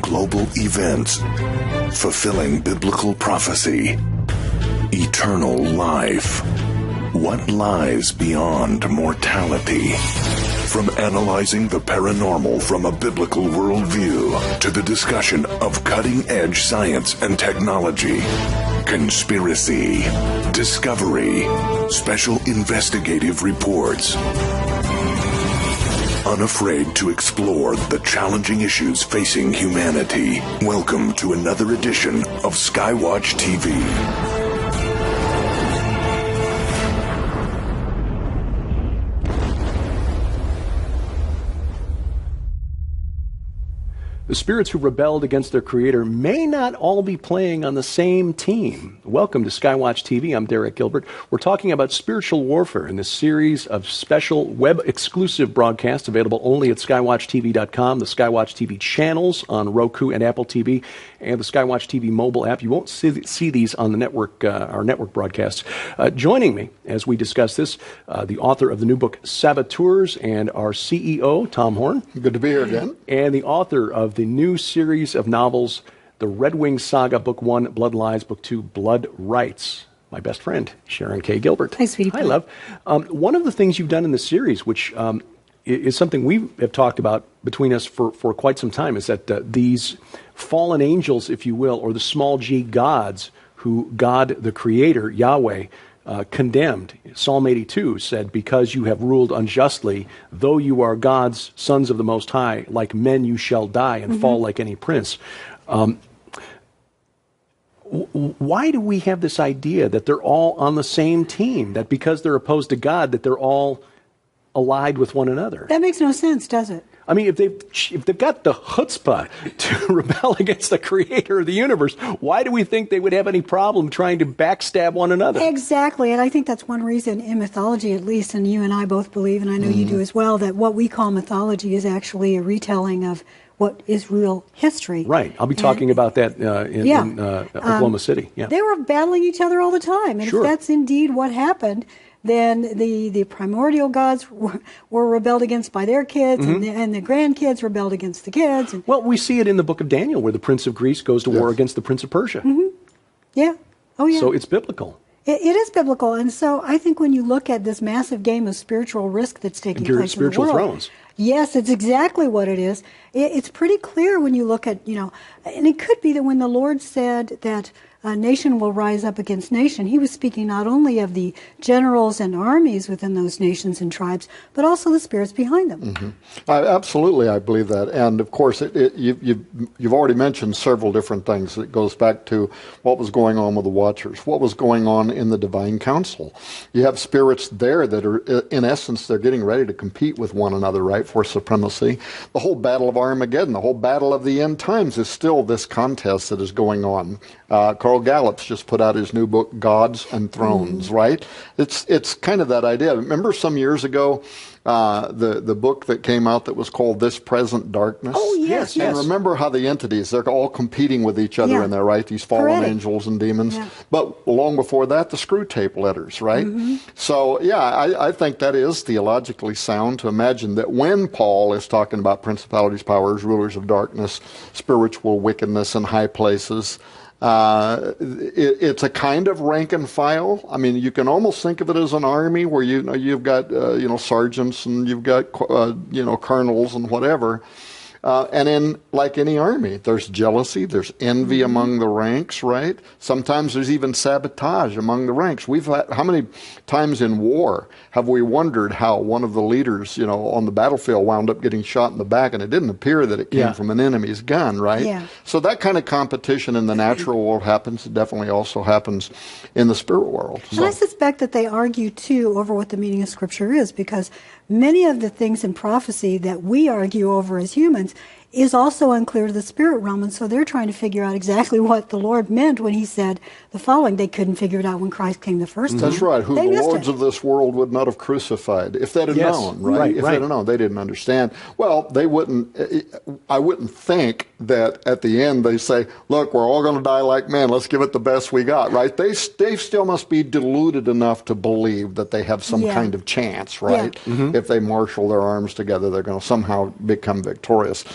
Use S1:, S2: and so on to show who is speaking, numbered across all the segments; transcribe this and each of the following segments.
S1: global events, fulfilling biblical prophecy, eternal life. What lies beyond mortality? From analyzing the paranormal from a biblical worldview to the discussion of cutting-edge science and technology, conspiracy, discovery, special investigative reports. Unafraid to explore the challenging issues facing humanity. Welcome to another edition of Skywatch TV.
S2: The spirits who rebelled against their creator may not all be playing on the same team. Welcome to Skywatch TV. I'm Derek Gilbert. We're talking about spiritual warfare in this series of special web-exclusive broadcasts available only at skywatchtv.com, the Skywatch TV channels on Roku and Apple TV, and the Skywatch TV mobile app. You won't see these on the network, our network broadcasts. Joining me as we discuss this, the author of the new book, Saboteurs, and our CEO, Tom Horn.
S3: Good to be here again.
S2: And the author of the new series of novels, The Red Wing Saga, Book 1, Blood Lies, Book 2, Blood Rights. My best friend, Sharon K. Gilbert.
S4: Hi, sweetie.
S2: Hi, love. One of the things you've done in the series, which is something we have talked about between us for quite some time, is that these fallen angels, if you will, or the small g gods who God, the Creator, Yahweh, condemned. Psalm 82 said, because you have ruled unjustly, though you are God's sons of the Most High, like men you shall die and fall like any prince. Why do we have this idea that they're all on the same team, that because they're opposed to God, that they're all allied with one another?
S4: That makes no sense, does it?
S2: I mean, if they've got the chutzpah to rebel against the creator of the universe, why do we think they would have any problem trying to backstab one another?
S4: Exactly, and I think that's one reason in mythology, at least, and you and I both believe, and I know you do as well, that what we call mythology is actually a retelling of what is real history.
S2: Right. I'll be talking about that in Oklahoma City. Yeah.
S4: They were battling each other all the time, and
S2: Sure.
S4: if that's indeed what happened, then the primordial gods were rebelled against by their kids, and the grandkids rebelled against the kids. And
S2: Well, we see it in the book of Daniel, where the prince of Greece goes to war against the prince of Persia.
S4: yeah, oh yeah.
S2: So it's biblical.
S4: It is biblical, and so I think when you look at this massive game of spiritual risk that's taking
S2: Your
S4: place
S2: spiritual
S4: in the world,
S2: thrones.
S4: Yes, it's exactly what it is. It's pretty clear when you look at, and it could be that when the Lord said that nation will rise up against nation, he was speaking not only of the generals and armies within those nations and tribes, but also the spirits behind them.
S3: Absolutely, I believe that. And of course, you've already mentioned several different things. It goes back to what was going on with the Watchers, what was going on in the Divine Council. You have spirits there that are, in essence, they're getting ready to compete with one another, right, for supremacy. The whole battle of Armageddon, the whole battle of the end times is still this contest that is going on. Carl Gallup's just put out his new book, Gods and Thrones, right? It's kind of that idea. Remember some years ago, the book that came out that was called This Present Darkness?
S4: Oh, yes.
S3: And remember how the entities, they're all competing with each other in there, right? These fallen
S4: Heretic.
S3: angels and demons.
S4: Yeah.
S3: But long before that, the Screw Tape letters, right? So, yeah, I think that is theologically sound to imagine that when Paul is talking about principalities, powers, rulers of darkness, spiritual wickedness in high places, it's a kind of rank and file. I mean, you can almost think of it as an army where you've got sergeants and you've got colonels and whatever. And in, like any army, there's jealousy, there's envy among the ranks, right? Sometimes there's even sabotage among the ranks. How many times in war have we wondered how one of the leaders, on the battlefield wound up getting shot in the back, and it didn't appear that it came from an enemy's gun, right?
S4: Yeah.
S3: So that kind of competition in the natural world happens. It definitely also happens in the spirit world.
S4: And I suspect that they argue, too, over what the meaning of Scripture is, because many of the things in prophecy that we argue over as humans is also unclear to the spirit realm, and so they're trying to figure out exactly what the Lord meant when he said the following. They couldn't figure it out when Christ came the first time.
S3: That's right. Who
S4: They
S3: the
S4: missed
S3: lords
S4: it.
S3: of this world would not have crucified if they'd have known, right? If they'd have known, they didn't understand. Well, they wouldn't. I wouldn't think that at the end they say, "Look, we're all going to die like men. Let's give it the best we got." Right? They still must be deluded enough to believe that they have some kind of chance, right? If they marshal their arms together, they're going to somehow become victorious.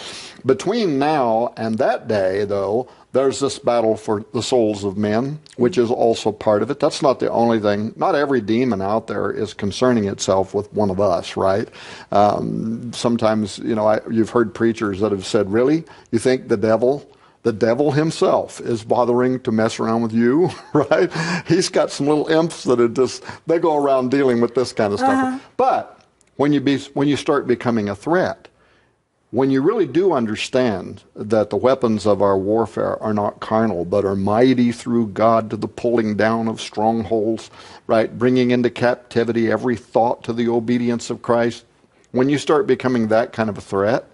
S3: Between now and that day, though, there's this battle for the souls of men, which is also part of it. That's not the only thing. Not every demon out there is concerning itself with one of us, right? Sometimes, you've heard preachers that have said, really? You think the devil himself is bothering to mess around with you, right? He's got some little imps that they go around dealing with this kind of stuff. But when you start becoming a threat, when you really do understand that the weapons of our warfare are not carnal, but are mighty through God to the pulling down of strongholds, right? Bringing into captivity every thought to the obedience of Christ. When you start becoming that kind of a threat,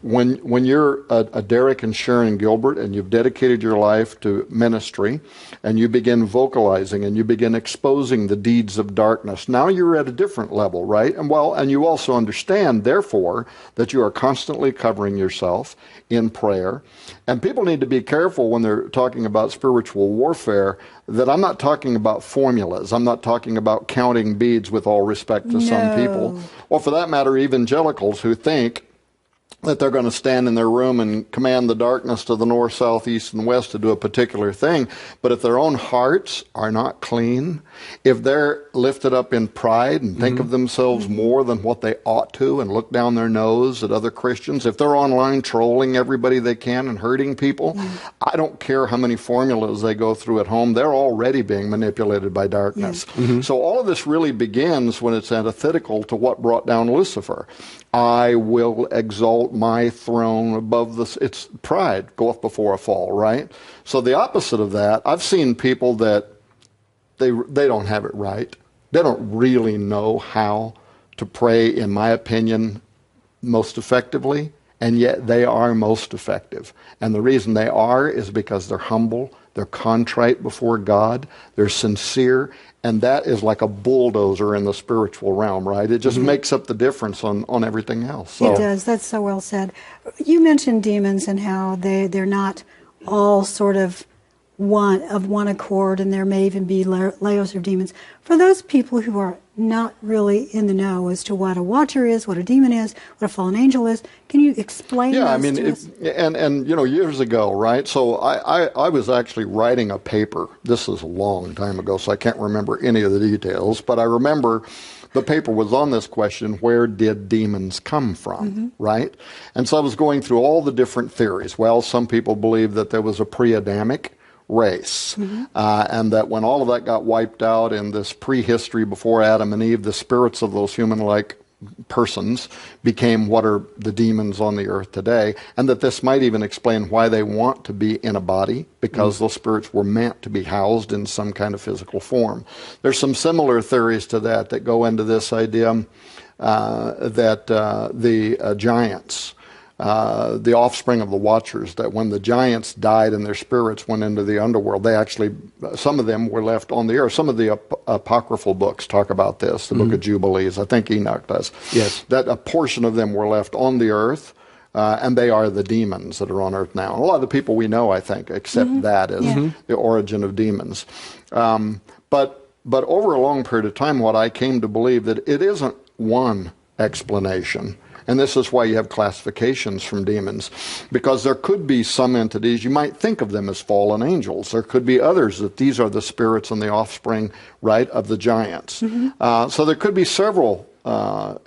S3: when you're a Derek and Sharon Gilbert and you've dedicated your life to ministry and you begin vocalizing and you begin exposing the deeds of darkness, now you're at a different level, right? And you also understand, therefore, that you are constantly covering yourself in prayer. And people need to be careful when they're talking about spiritual warfare that I'm not talking about formulas. I'm not talking about counting beads, with all respect to some people, or for that matter, evangelicals who think that they're going to stand in their room and command the darkness to the north, south, east, and west to do a particular thing. But if their own hearts are not clean, if they're lifted up in pride and think of themselves more than what they ought to and look down their nose at other Christians, if they're online trolling everybody they can and hurting people, I don't care how many formulas they go through at home, they're already being manipulated by darkness. So all of this really begins when it's antithetical to what brought down Lucifer. I will exalt my throne above this. It's pride goeth before a fall, right? So the opposite of that, I've seen people that they don't have it right. They don't really know how to pray, in my opinion, most effectively, and yet they are most effective. And the reason they are is because they're humble, they're contrite before God, they're sincere, and that is like a bulldozer in the spiritual realm, right? It just makes up the difference on everything else. So.
S4: It does. That's so well said. You mentioned demons and how they're not all sort of one accord, and there may even be layers of demons. For those people who are not really in the know as to what a watcher is, what a demon is, what a fallen angel is, can you explain
S3: to
S4: us?
S3: And years ago, right? So I was actually writing a paper. This is a long time ago, so I can't remember any of the details, but I remember the paper was on this question: where did demons come from, right? And so I was going through all the different theories. Well, some people believe that there was a pre-Adamic race, and that when all of that got wiped out in this prehistory before Adam and Eve, the spirits of those human-like persons became what are the demons on the earth today, and that this might even explain why they want to be in a body, because those spirits were meant to be housed in some kind of physical form. There's some similar theories to that go into this idea that the giants, the offspring of the Watchers, that when the giants died and their spirits went into the underworld, some of them were left on the earth. Some of the apocryphal books talk about this, the Book of Jubilees. I think Enoch does. Yes. That a portion of them were left on the earth, and they are the demons that are on earth now. And a lot of the people we know, I think, accept that as the origin of demons. But over a long period of time, what I came to believe that it isn't one explanation. And this is why you have classifications from demons, because there could be some entities, you might think of them as fallen angels. There could be others that these are the spirits and the offspring, right, of the giants. So there could be several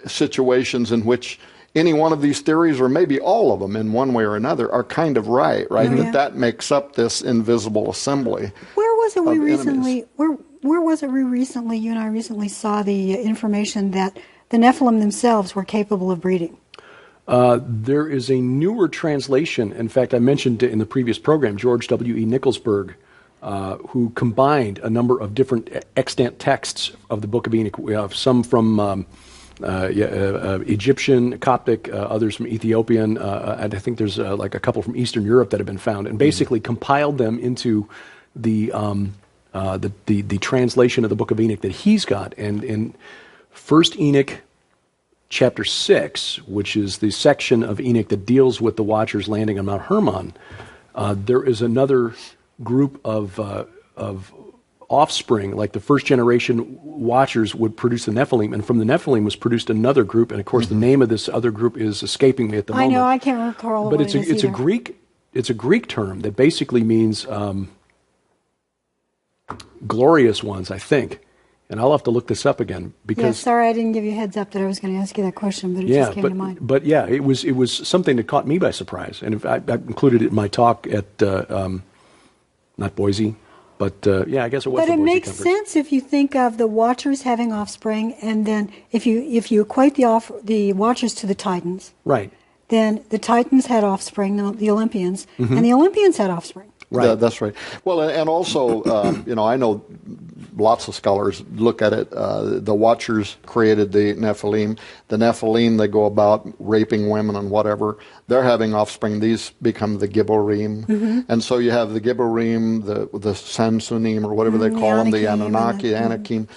S3: situations in which any one of these theories, or maybe all of them in one way or another, are kind of right? That makes up this invisible assembly.
S4: Where was it we recently, where was it we recently, you and I recently saw the information that the Nephilim themselves were capable of breeding?
S2: There is a newer translation. In fact, I mentioned in the previous program George W.E. Nicholsburg, who combined a number of different extant texts of the Book of Enoch. We have some from Egyptian, Coptic, others from Ethiopian, and I think there's like a couple from Eastern Europe that have been found, and basically compiled them into the translation of the Book of Enoch that he's got. And in 1 Enoch chapter 6, which is the section of Enoch that deals with the Watchers landing on Mount Hermon, there is another group of offspring, like the first generation Watchers would produce the Nephilim, and from the Nephilim was produced another group, and of course the name of this other group is escaping me at the moment.
S4: I know, I can't recall
S2: but
S4: what
S2: it's
S4: it is either.
S2: It's a Greek term that basically means glorious ones, I think. And I'll have to look this up again because.
S4: Yeah, sorry, I didn't give you a heads up that I was going to ask you that question, but it just came to mind.
S2: But yeah, it was something that caught me by surprise, and I included it in my talk at not Boise, but yeah, I guess it was.
S4: But
S2: the
S4: it
S2: Boise
S4: makes
S2: conference.
S4: sense if you think of the Watchers having offspring, and then if you equate the Watchers to the Titans,
S2: Right.
S4: then the Titans had offspring, the Olympians, and the Olympians had offspring.
S2: Right.
S3: That's right. Well, and also, I know lots of scholars look at it. The Watchers created the Nephilim. The Nephilim, they go about raping women and whatever. They're having offspring. These become the Gibborim. And so you have the Gibborim, the Sansunim, or whatever they call them, the Anunnaki, Anakim.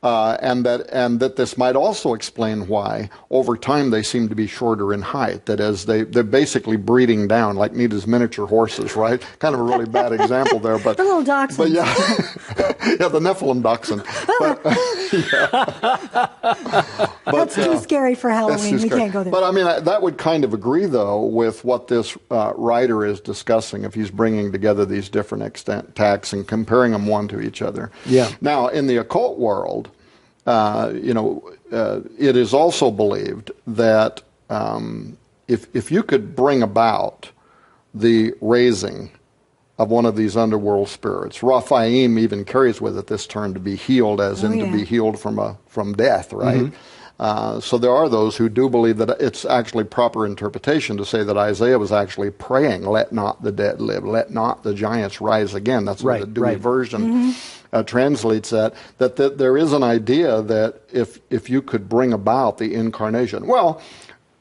S3: And that this might also explain why over time they seem to be shorter in height. That is, they're basically breeding down like Nita's miniature horses, right? Kind of a really bad example there, but
S4: The little dachshunds.
S3: But yeah, yeah, the Nephilim dachshund.
S4: That's too scary for Halloween. We can't go there.
S3: But I mean, that would kind of agree, though, with what this writer is discussing if he's bringing together these different attacks and comparing them one to each other.
S2: Yeah.
S3: Now, in the occult world, it is also believed that if you could bring about the raising of one of these underworld spirits, Raphaim even carries with it this term to be healed, as in to be healed from death, right? So there are those who do believe that it's actually proper interpretation to say that Isaiah was actually praying, "Let not the dead live, let not the giants rise again." That's what the Dewey version translates that there is an idea that if you could bring about the incarnation, well,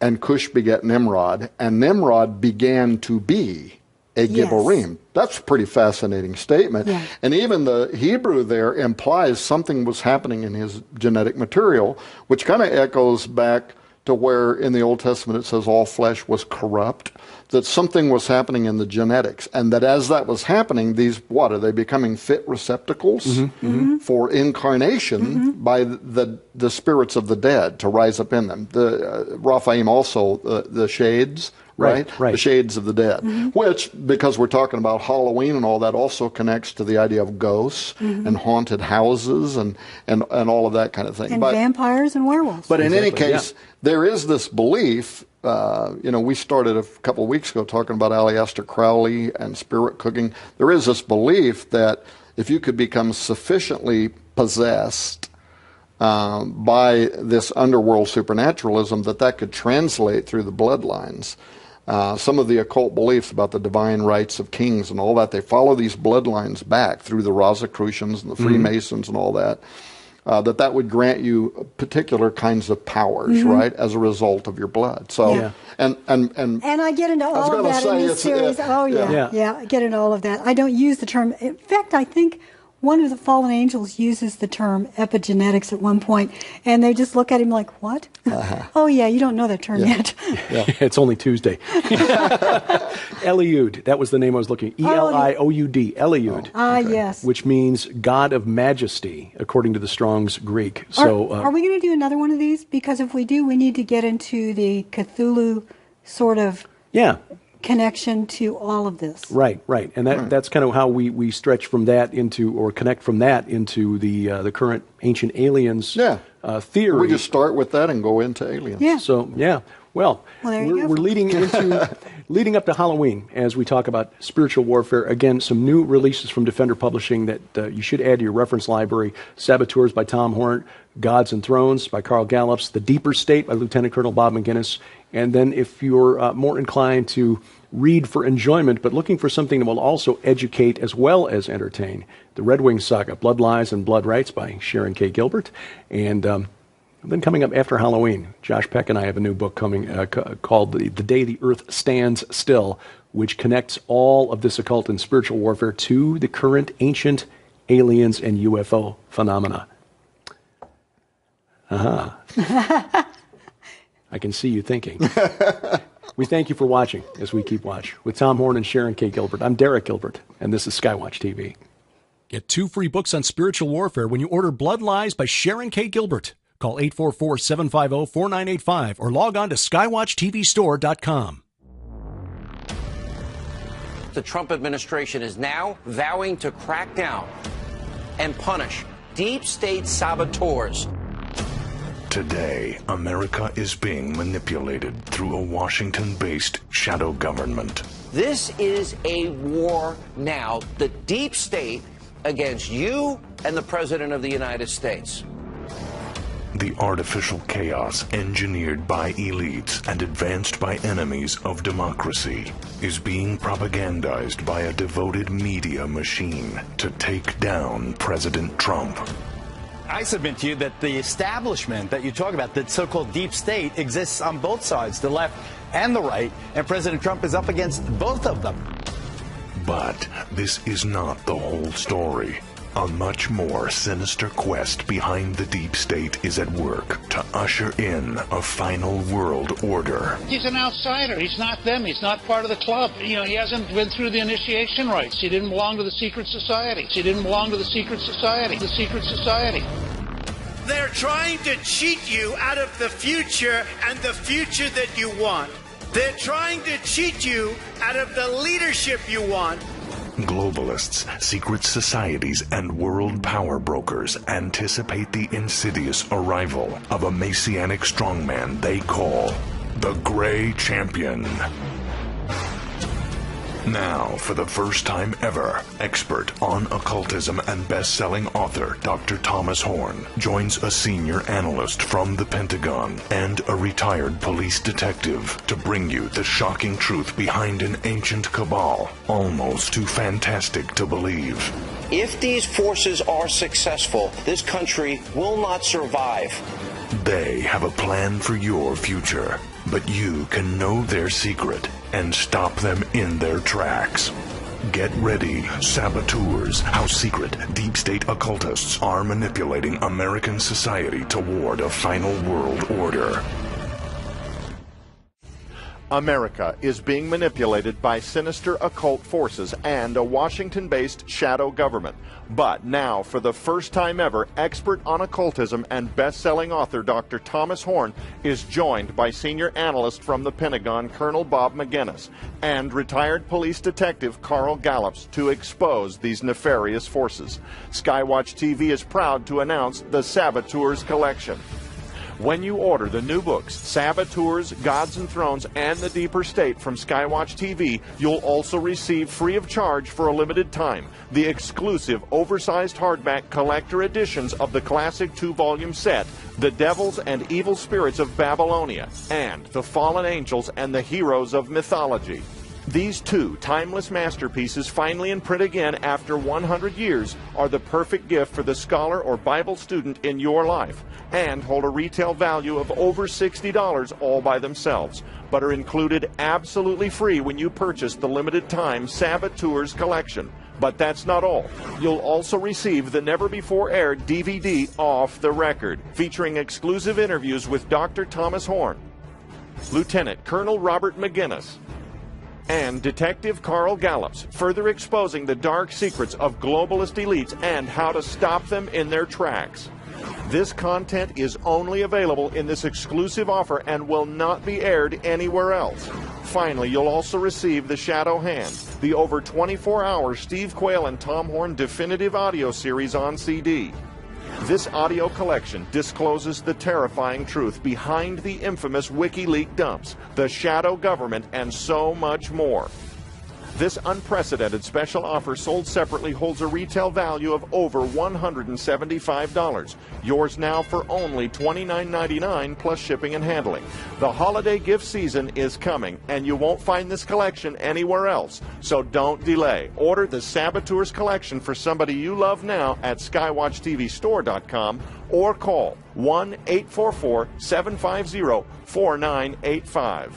S3: and Cush beget Nimrod, and Nimrod began to be a Gibborim. That's a pretty fascinating statement.
S4: Yeah.
S3: And even the Hebrew there implies something was happening in his genetic material, which kind of echoes back to where in the Old Testament it says all flesh was corrupt, that something was happening in the genetics, and that as that was happening, these, what, are they becoming fit receptacles for incarnation by the spirits of the dead to rise up in them? The Raphaim also, the shades, right? The shades of the dead, which, because we're talking about Halloween and all that, also connects to the idea of ghosts and haunted houses and all of that kind of thing.
S4: And vampires and werewolves.
S3: But in any case, there is this belief, we started a couple of weeks ago talking about Aleister Crowley and spirit cooking. There is this belief that if you could become sufficiently possessed by this underworld supernaturalism, that could translate through the bloodlines. Some of the occult beliefs about the divine rights of kings and all that, they follow these bloodlines back through the Rosicrucians and the Freemasons and all that. That would grant you particular kinds of powers, right, as a result of your blood. So, and
S4: I get into all of that in this series. I get into all of that. I don't use the term. In fact, I think one of the fallen angels uses the term epigenetics at one point, and they just look at him like, "What? Oh yeah, you don't know that term yet."
S2: It's only Tuesday. Eliud, that was the name I was looking. Eliud, Eliud.
S4: Yes.
S2: Which means God of Majesty, according to the Strong's Greek. So,
S4: are we going to do another one of these? Because if we do, we need to get into the Cthulhu sort of connection to all of this.
S2: Right. And that's kind of how we stretch from that into, or connect from that into the current ancient aliens theory.
S3: We just start with that and go into aliens.
S4: Yeah.
S2: So, well, we're leading up to Halloween as we talk about spiritual warfare. Again, some new releases from Defender Publishing that you should add to your reference library. Saboteurs by Tom Horn, Gods and Thrones by Carl Gallups, The Deeper State by Lieutenant Colonel Bob McGinnis. And then if you're more inclined to read for enjoyment, but looking for something that will also educate as well as entertain, The Red Wing Saga, Blood Lies and Blood Rights by Sharon K. Gilbert. And then coming up after Halloween, Josh Peck and I have a new book coming called The Day the Earth Stands Still, which connects all of this occult and spiritual warfare to the current ancient aliens and UFO phenomena. I can see you thinking. We thank you for watching as we keep watch. With Tom Horn and Sharon K. Gilbert, I'm Derek Gilbert, and this is Skywatch TV.
S5: Get 2 free books on spiritual warfare when you order Blood Lies by Sharon K. Gilbert. Call 844-750-4985 or log on to skywatchtvstore.com.
S6: The Trump administration is now vowing to crack down and punish deep state saboteurs.
S1: Today, America is being manipulated through a Washington-based shadow government.
S6: This is a war now, the deep state against you and the President of the United States.
S1: The artificial chaos engineered by elites and advanced by enemies of democracy is being propagandized by a devoted media machine to take down President Trump.
S7: I submit to you that the establishment that you talk about, the so-called deep state, exists on both sides, the left and the right, and President Trump is up against both of them.
S1: But this is not the whole story. A much more sinister quest behind the deep state is at work to usher in a final world order.
S8: He's an outsider. He's not them. He's not part of the club. You know, he hasn't been through the initiation rites. He didn't belong to the secret society. He didn't belong to the secret society. The secret society.
S9: They're trying to cheat you out of the future and the future that you want. They're trying to cheat you out of the leadership you want.
S1: Globalists, secret societies, and world power brokers anticipate the insidious arrival of a messianic strongman they call the Gray Champion. Now, for the first time ever, expert on occultism and best-selling author Dr. Thomas Horn joins a senior analyst from the Pentagon and a retired police detective to bring you the shocking truth behind an ancient cabal, almost too fantastic to believe.
S6: If these forces are successful, this country will not survive.
S1: They have a plan for your future, but you can know their secret and stop them in their tracks. Get ready, saboteurs, how secret deep state occultists are manipulating American society toward a final world order.
S10: America is being manipulated by sinister occult forces and a Washington-based shadow government. But now, for the first time ever, expert on occultism and best-selling author Dr. Thomas Horn is joined by senior analyst from the Pentagon, Colonel Bob Maginnis, and retired police detective Carl Gallups to expose these nefarious forces. Skywatch TV is proud to announce the Saboteurs Collection. When you order the new books, Saboteurs, Gods and Thrones, and The Deeper State from Skywatch TV, you'll also receive free of charge for a limited time the exclusive oversized hardback collector editions of the classic 2-volume set, The Devils and Evil Spirits of Babylonia, and The Fallen Angels and the Heroes of Mythology. These two timeless masterpieces, finally in print again after 100 years, are the perfect gift for the scholar or Bible student in your life, and hold a retail value of over $60 all by themselves, but are included absolutely free when you purchase the limited time Saboteurs Collection. But that's not all. You'll also receive the never-before-aired DVD Off the Record, featuring exclusive interviews with Dr. Thomas Horn, Lieutenant Colonel Robert Maginnis, and Detective Carl Gallups, further exposing the dark secrets of globalist elites and how to stop them in their tracks. This content is only available in this exclusive offer and will not be aired anywhere else. Finally, you'll also receive The Shadow Hand, the over 24-hour Steve Quayle and Tom Horn definitive audio series on CD. This audio collection discloses the terrifying truth behind the infamous WikiLeaks dumps, the shadow government, and so much more. This unprecedented special offer sold separately holds a retail value of over $175. Yours now for only $29.99 plus shipping and handling. The holiday gift season is coming, and you won't find this collection anywhere else. So don't delay. Order the Saboteurs Collection for somebody you love now at skywatchtvstore.com or call 1-844-750-4985.